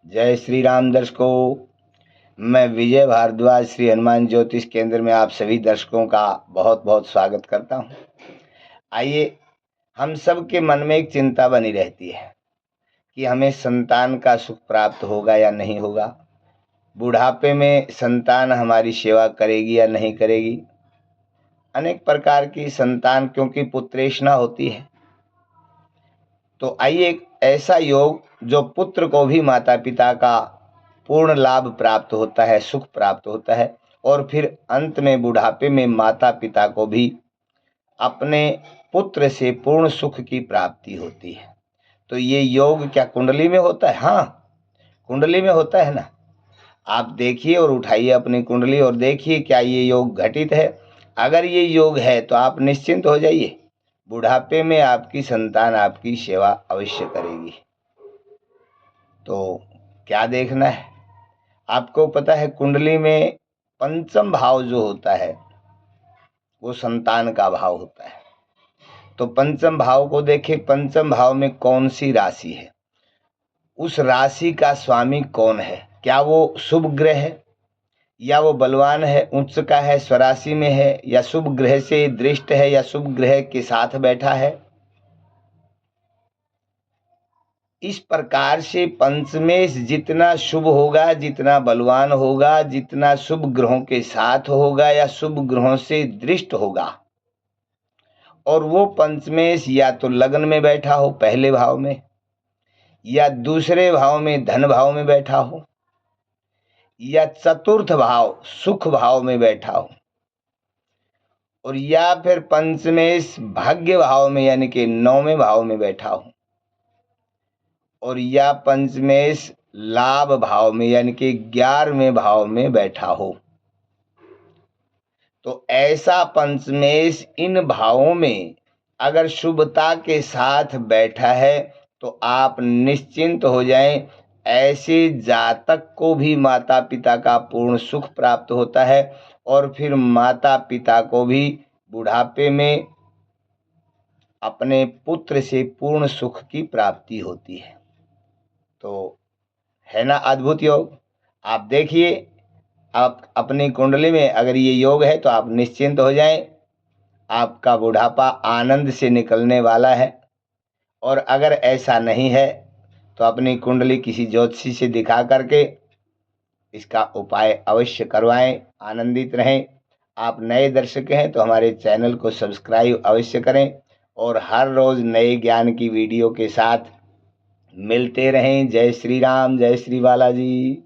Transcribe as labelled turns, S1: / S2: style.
S1: जय श्री राम दर्शकों, मैं विजय भारद्वाज श्री हनुमान ज्योतिष केंद्र में आप सभी दर्शकों का बहुत बहुत स्वागत करता हूं। आइए, हम सब के मन में एक चिंता बनी रहती है कि हमें संतान का सुख प्राप्त होगा या नहीं होगा, बुढ़ापे में संतान हमारी सेवा करेगी या नहीं करेगी। अनेक प्रकार की संतान क्योंकि पुत्रेषणा होती है, तो आइए एक ऐसा योग जो पुत्र को भी माता पिता का पूर्ण लाभ प्राप्त होता है, सुख प्राप्त होता है, और फिर अंत में बुढ़ापे में माता पिता को भी अपने पुत्र से पूर्ण सुख की प्राप्ति होती है। तो ये योग क्या कुंडली में होता है? हाँ, कुंडली में होता है ना। आप देखिए और उठाइए अपनी कुंडली और देखिए क्या ये योग घटित है। अगर ये योग है तो आप निश्चिंत हो जाइए, बुढ़ापे में आपकी संतान आपकी सेवा अवश्य करेगी। तो क्या देखना है? आपको पता है कुंडली में पंचम भाव जो होता है वो संतान का भाव होता है। तो पंचम भाव को देखें, पंचम भाव में कौन सी राशि है, उस राशि का स्वामी कौन है, क्या वो शुभ ग्रह है या वो बलवान है, उच्च का है, स्वराशि में है, या शुभ ग्रह से दृष्ट है या शुभ ग्रह के साथ बैठा है। इस प्रकार से पंचमेश जितना शुभ होगा, जितना बलवान होगा, जितना शुभ ग्रहों के साथ होगा या शुभ ग्रहों से दृष्ट होगा, और वो पंचमेश या तो लग्न में बैठा हो पहले भाव में, या दूसरे भाव में धन भाव में बैठा हो, या चतुर्थ भाव सुख भाव में बैठा हो, और या फिर पंचमेश भाग्य भाव में यानी कि 9वें भाव में बैठा हो, और या पंचमेश लाभ भाव में यानी कि 11वें भाव में बैठा हो। तो ऐसा पंचमेश इन भावों में अगर शुभता के साथ बैठा है तो आप निश्चिंत हो जाएं, ऐसे जातक को भी माता पिता का पूर्ण सुख प्राप्त होता है, और फिर माता पिता को भी बुढ़ापे में अपने पुत्र से पूर्ण सुख की प्राप्ति होती है। तो है ना अद्भुत योग। आप देखिए, आप अपनी कुंडली में अगर ये योग है तो आप निश्चिंत हो जाएं, आपका बुढ़ापा आनंद से निकलने वाला है। और अगर ऐसा नहीं है तो अपनी कुंडली किसी ज्योतिषी से दिखा करके इसका उपाय अवश्य करवाएं, आनंदित रहें। आप नए दर्शक हैं तो हमारे चैनल को सब्सक्राइब अवश्य करें और हर रोज़ नए ज्ञान की वीडियो के साथ मिलते रहें। जय श्री राम, जय श्री बालाजी।